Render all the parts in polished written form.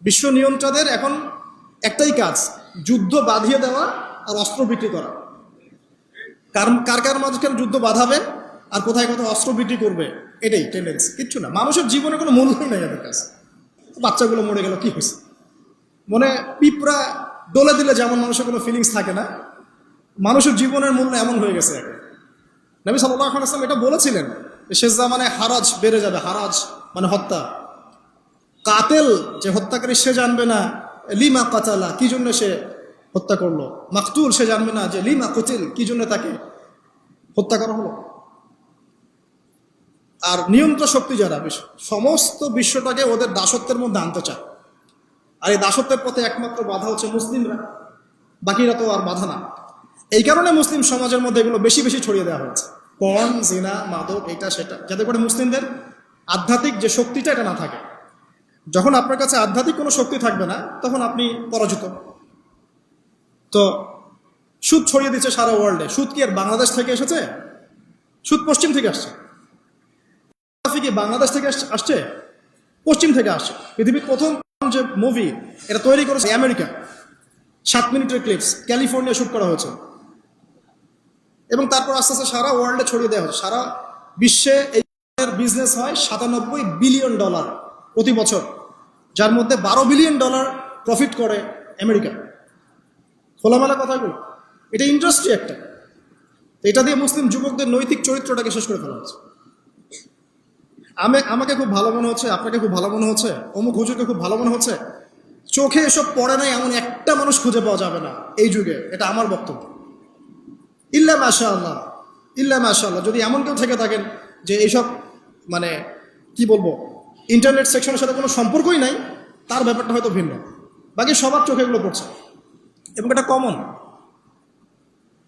বিশ্ব নিয়ন্ত্রকদের এখন একটাই কাজ, যুদ্ধ বাঁধিয়ে দেওয়া আর অস্ত্র বিক্রি করা। কার কার মাঝখানে যুদ্ধ বাঁধাবে আর কোথায় কোথায় অস্ত্র বিক্রি করবে, এটাই টেন্ডেন্সি, কিচ্ছু না। মানুষের জীবনে কোনো মূল্যই নেই এদের কাছে। বাচ্চাগুলো মরে গেল, কি হয়েছে? মনে পিঁপড়া ডলে দিলে যেমন মানুষের কোনো ফিলিংস থাকে না, মানুষের জীবনের মূল্য এমন হয়ে গেছে এখন। নবী সাল্লাল্লাহু আলাইহি ওয়াসাল্লাম এটা বলেছিলেন, শেষ জামানায় হারাজ বেড়ে যাবে। হারাজ মানে হত্যা। কাতেল যে হত্যাকারী সে জানবে না লিমা কাতালা, কি জন্য সে হত্যা করলো। মাকতুল সে জানবে না যে লিমা কুতিল, কি জন্য তাকে হত্যা করা হলো। আর নিয়ন্ত্রণ শক্তি যারা সমস্ত বিশ্বটাকে ওদের দাসত্বের মধ্যে আনতে চায়। আর এই দাসত্বের পথে একমাত্র বাধা হচ্ছে মুসলিমরা, বাকিরা তো আর বাধা না। এই কারণে মুসলিম সমাজের মধ্যে এগুলো বেশি বেশি ছড়িয়ে দেওয়া হয়েছে, পর্ন, জিনা, মাদক, এটা সেটা, যাতে করে মুসলিমদের আধ্যাত্মিক যে শক্তিটা এটা না থাকে। যখন আপনার কাছে আধ্যাত্মিক কোনো শক্তি থাকবে না, তখন আপনি পরাজিত। তো সুদ ছড়িয়ে দিচ্ছে সারা ওয়ার্ল্ডে। সুদ কি আর বাংলাদেশ থেকে এসেছে? সুদ পশ্চিম থেকে আসছে। কি বাংলাদেশ থেকে আসছে? পশ্চিম থেকে আসছে। পৃথিবীর প্রথম যে মুভি এটা তৈরি করেছে আমেরিকা, 7 মিনিটের ক্লিপস, ক্যালিফোর্নিয়া শুট করা হয়েছে, এবং তারপর আস্তে আস্তে সারা ওয়ার্ল্ডে ছড়িয়ে দেওয়া হচ্ছে। সারা বিশ্বে এই বিজনেস হয় $97 বিলিয়ন প্রতি বছর, যার মধ্যে $12 বিলিয়ন প্রফিট করে আমেরিকা। খোলামেলা কথাগুলো, এটা ইন্ডাস্ট্রি একটা। এটা দিয়ে মুসলিম যুবকদের নৈতিক চরিত্রটাকে শেষ করে ফেলা হচ্ছে। আমাকে খুব ভালো মনে হচ্ছে, আপনাকে খুব ভালো মনে হচ্ছে, অমুক হুজুরকে খুব ভালো মনে হচ্ছে, চোখে এসব পড়ে নাই এমন একটা মানুষ খুঁজে পাওয়া যাবে না এই যুগে। এটা আমার বক্তব্য। ইল্লা মাশাআল্লাহ, ইল্লা মাশাআল্লাহ, যদি এমন কেউ থেকে থাকেন যে এইসব মানে কি বলবো, ইন্টারনেট সেকশনের সাথে কোনো সম্পর্কই নাই, তার ব্যাপারটা হয়তো ভিন্ন। বাকি সবার চোখে এগুলো পড়ছে এবং এটা কমন।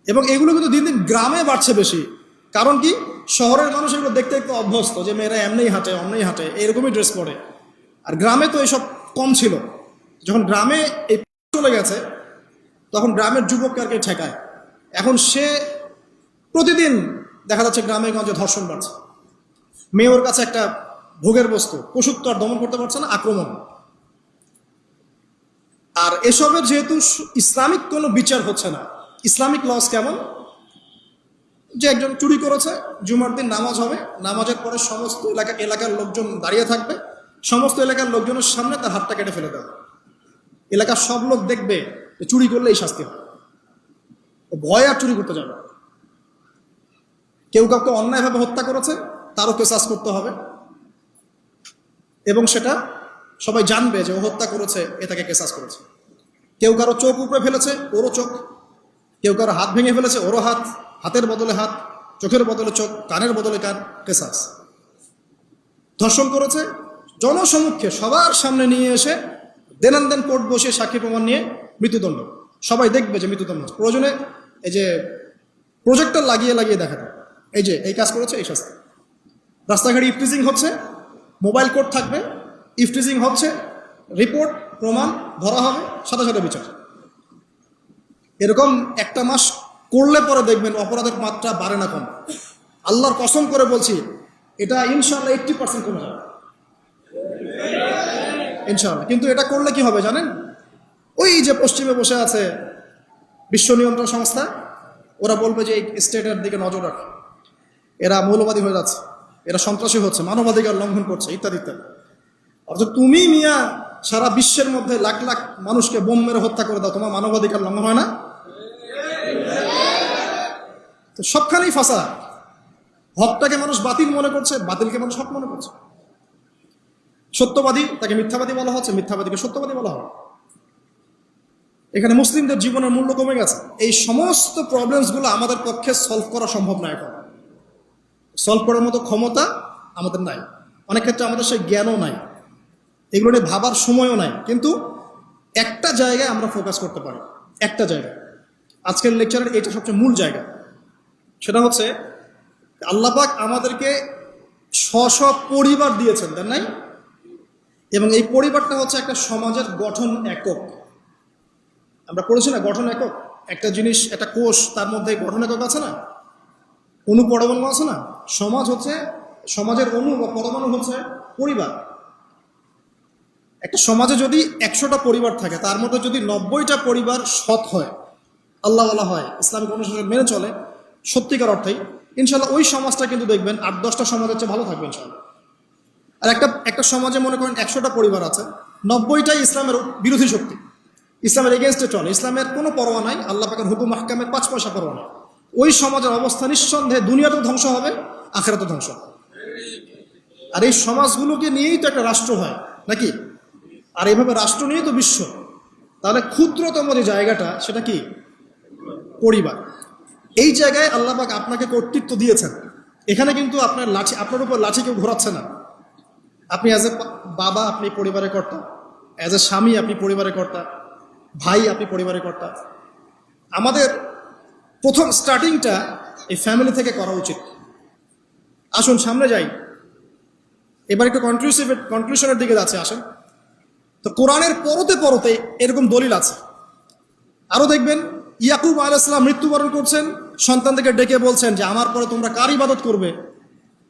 এবং এগুলো কিন্তু দিন দিন গ্রামে বাড়ছে বেশি। কারণ কি, শহরের মানুষ এগুলো দেখতে একটু অভ্যস্ত যে মেয়েরা এমনিই হাঁটে, অমনিই হাঁটে, এরকমই ড্রেস পরে। আর গ্রামে তো এসব কম ছিল। যখন গ্রামে এই চলে গেছে, তখন গ্রামের যুবককে আর কে ঠেকায়। এখন সে প্রতিদিন দেখা যাচ্ছে গ্রামে গঞ্জে ধর্ষণ বাড়ছে। মেয়ে ওর কাছে একটা ভোগের বস্তু, পশুত্ব আর দমন করতে পারছে না, আক্রমণ। আর এসবের যেহেতু ইসলামিক কোনো বিচার হচ্ছে না, ইসলামিক লস কেমন, যে একজন চুরি করেছে, জুমার দিন নামাজ হবে, নামাজের পরে সমস্ত এলাকার লোকজন দাঁড়িয়ে থাকবে, সমস্ত এলাকার লোকজনের সামনে তার হাতটা কেটে ফেলে দেবে। এলাকার সব লোক দেখবে যে চুরি করলে এই শাস্তি হয়, ও ভয় আর চুরি করতে যাবে। কেউ কাউকে অন্যায়ভাবে হত্যা করেছে, তারও কেসাস করতে হবে, এবং সেটা সবাই জানবে যে ও হত্যা করেছে, এ তাকে কেসাস করেছে। কেউ কারো চোখ উপরে ফেলেছে, ওরও চোখ। কেউ কারো হাত ভেঙে ফেলেছে, ওরও হাত। হাতের বদলে হাত, চোখের বদলে চোখ, কানের বদলে কান, কেসাস। ধর্ষণ করেছে, জনসমক্ষে সবার সামনে নিয়ে এসে দেন কোর্ট বসে সাক্ষী প্রমাণ নিয়ে মৃত্যুদণ্ড। সবাই দেখবে যে মৃত্যুদণ্ড। প্রয়োজনে এই যে প্রজেক্টর লাগিয়ে দেখাতে, এই যে এই কাজ করেছে, এই শাস্তি। রাস্তাঘাটে ইফটিজিং হচ্ছে, মোবাইল কোর্ট থাকবে, ইফটিজিং হচ্ছে, রিপোর্ট প্রমাণ ধরা হবে, সাথে সাথে বিচার। এরকম একটা মাস করলে পরে দেখবেন অপরাধের মাত্রা বাড়ে না, কম। আল্লাহর কসম করে বলছি, এটা ইনশাআল্লাহ 80% কমে যাবে ইনশাআল্লাহ। কিন্তু এটা করলে কি হবে জানেন? ওই যে পশ্চিমে বসে আছে বিশ্ব নিয়ন্ত্রণ সংস্থা, ওরা বলবে যে এই স্টেটের দিকে নজর রাখ, এরা মৌলবাদী হয়ে যাচ্ছে, এরা সন্ত্রাসী হচ্ছে, মানবাধিকার লঙ্ঘন করছে, ইত্যাদি ইত্যাদি। অর্থাৎ তুমি মিয়া সারা বিশ্বের মধ্যে লাখ লাখ মানুষকে বোম মেরে হত্যা করে দাও, তোমার মানবাধিকার লঙ্ঘন হয় না? তো সবখানেই ফাঁসা। হকটাকে মানুষ বাতিল মনে করছে, বাতিলকে মানুষ হক মনে করছে। সত্যবাদী তাকে মিথ্যাবাদী বলা হচ্ছে, মিথ্যাবাদীকে সত্যবাদী বলা হয়। এখানে মুসলিমদের জীবনের মূল্য কমে গেছে। এই সমস্ত প্রবলেমসগুলো আমাদের পক্ষে সলভ করা সম্ভব নয়। এখন সলভ করার মতো ক্ষমতা আমাদের নাই, অনেক ক্ষেত্রে আমাদের সেই জ্ঞানও নাই, এগুলো নিয়ে ভাবার সময়ও নাই। কিন্তু একটা জায়গায় আমরা ফোকাস করতে পারি, একটা জায়গায়। আজকের লেকচারের এটা সবচেয়ে মূল জায়গা। সেটা হচ্ছে আল্লাহ পাক আমাদেরকে স্ব পরিবার দিয়েছেন, তাই নাই? এবং এই পরিবারটা হচ্ছে একটা সমাজের গঠন একক। আমরা পড়েছি না গঠন একক? একটা জিনিস, একটা কোষ, তার মধ্যে গঠন একক আছে না, অণু পরমাণু আছে না। সমাজ হচ্ছে, সমাজের অণু বা পরমাণু হচ্ছে পরিবার। একটা সমাজে যদি 100টা পরিবার থাকে, তার মধ্যে যদি 90টা পরিবার সৎ হয়, আল্লাহওয়ালা হয়, ইসলামিক অনুশাসন মেনে চলে সত্যিকার অর্থেই, ইনশাল্লাহ ওই সমাজটা কিন্তু দেখবেন 8-10টা সমাজের চেয়ে ভালো থাকবে ইনশাল্লাহ। আর একটা সমাজে মনে করেন 100টা পরিবার আছে, 90টাই ইসলামের বিরোধী শক্তি, ইসলামের এগেনস্টে চলে, ইসলামের কোনো পরোয়া নাই, আল্লাহ পাকের হুকুম মাহকামের 5 পয়সা পরোয়া নাই। ওই সমাজের অবস্থা নিঃসন্দেহে দুনিয়াতেও ধ্বংস হবে, আখেরাতেও ধ্বংস হবে। আর এই সমাজগুলোকে নিয়েই তো একটা রাষ্ট্র হয় নাকি? আর এইভাবে রাষ্ট্র নিয়েই তো বিশ্ব। তাহলে ক্ষুদ্রতম যে জায়গাটা সেটা কি? পরিবার। এই জায়গায় আল্লাহ পাক আপনাকে কর্তৃত্ব দিয়েছেন। এখানে কিন্তু আপনার উপর লাঠি কেউ ঘোরাচ্ছে না। আপনি অ্যাজ এ বাবা আপনি পরিবারের কর্তা, অ্যাজ এ স্বামী আপনি পরিবারের কর্তা, ভাই আপনি পরিবারের কর্তা। আমাদের প্রথম স্টার্টিংটা এই ফ্যামিলি থেকে করা উচিত। আসুন সামনে যাই, এবার একটু কনক্লুশনের দিকে যাচ্ছে, আসেন। তো কোরআনের পরতে পরতে এরকম দলিল আছে। আরো দেখবেন ইয়াকুব আলাইহিস সালাম মৃত্যুবরণ করছেন, সন্তানদেরকে ডেকে বলছেন যে আমার পরে তোমরা কার ইবাদত করবে।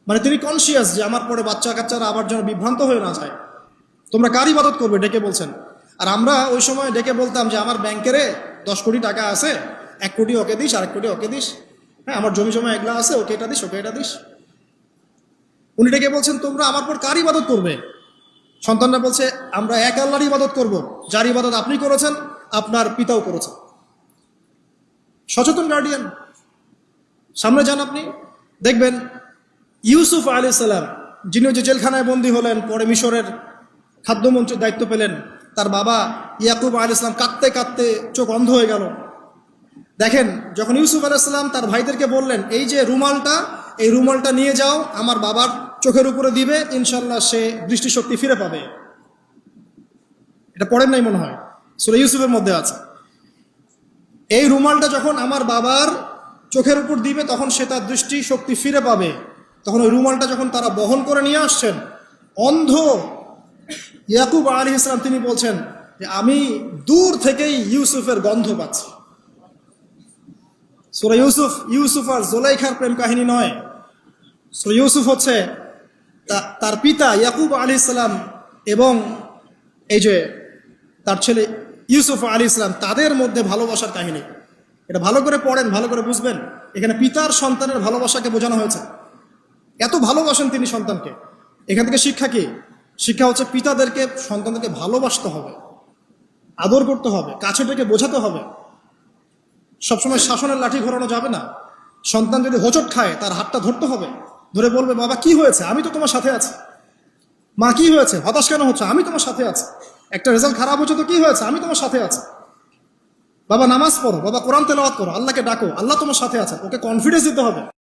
মানে তিনি কনসিয়াস যে আমার পরে বাচ্চা কাচ্চারা আবার যেন বিভ্রান্ত হয়ে না যায়, তোমরা কার ইবাদত করবে ডেকে বলছেন। আর আমরা ওই সময় ডেকে বলতাম যে আমার ব্যাংকেরে 10 কোটি টাকা আছে, 1 কোটি ওকে দিস, 1 কোটি ওকে দিস, হ্যাঁ আমার জমি জমা এগুলা আছে, ওকে এটা দিস, ওকে এটা দিস। উনি ডেকে বলছেন তোমরা আমার পর কার ইবাদত করবে। সন্তানরা বলছে আমরা এক আল্লাহর ইবাদত করব, যার ইবাদত আপনি করেছেন, আপনার পিতাও করেছেন। সচেতন গার্ডিয়ান। সামনে যান, আপনি দেখবেন ইউসুফ আলাইহিস সালাম, যিনি যে জেলখানায় বন্দী হলেন, পরে মিশরের খাদ্যমন্ত্রীর দায়িত্ব পেলেন, তার বাবা ইয়াকুব আলাইহিস সালাম কাঁদতে কাঁদতে চোখ অন্ধ হয়ে গেল। দেখেন যখন ইউসুফ আলাইহিস সালাম তার ভাইদেরকে বললেন এই যে রুমালটা, এই রুমালটা নিয়ে যাও আমার বাবার চোখের উপরে দিবে, ইনশাল্লাহ সে দৃষ্টিশক্তি ফিরে পাবে। এটা পড়েন নাই মনে হয়, সূরা ইউসুফের মধ্যে আছে। এই রুমালটা যখন আমার বাবার চোখের উপর দিবে তখন সে তার দৃষ্টিশক্তি ফিরে পাবে। তখন ওই রুমালটা যখন তারা বহন করে নিয়ে আসছেন, অন্ধ ইয়াকুব আলাইহিস সালাম তিনি বলছেন যে আমি দূর থেকেই ইউসুফের গন্ধ পাচ্ছি। সূরা ইউসুফ আর জুলাইখার প্রেম কাহিনী নয়। সূরা ইউসুফ হচ্ছে তার পিতা ইয়াকুব আলাইহিস সালাম এবং এই যে তার ছেলে ইউসুফ আলাইহিস সালাম, তাদের মধ্যে ভালোবাসার কাহিনী। এটা ভালো করে পড়েন, ভালো করে বুঝবেন। এখানে পিতার সন্তানের ভালোবাসাকে বোঝানো হয়েছে। এত ভালোবাসেন তিনি সন্তানকে। এখান থেকে শিক্ষা কি? শিক্ষা হচ্ছে পিতাদেরকে সন্তানদেরকে ভালোবাসতে হবে, আদর করতে হবে, কাছে থেকে বোঝাতে হবে। সবসময় শাসনের লাঠি ঘোরানো যাবে না। সন্তান যদি হোঁচট খায় তার হাতটা ধরতে হবে, ধরে বলবে বাবা কি হয়েছে, আমি তো তোমার সাথে আছি। মা কি হয়েছে, হতাশ কেন হচ্ছে, আমি তোমার সাথে আছি। একটা রেজাল্ট খারাপ হচ্ছে তো কি হয়েছে, আমি তোমার সাথে আছি। বাবা নামাজ পড়ো, বাবা কোরআন তেলাওয়াত করো, আল্লাহকে ডাকো, আল্লাহ তোমার সাথে আছে। ওকে কনফিডেন্স দিতে হবে।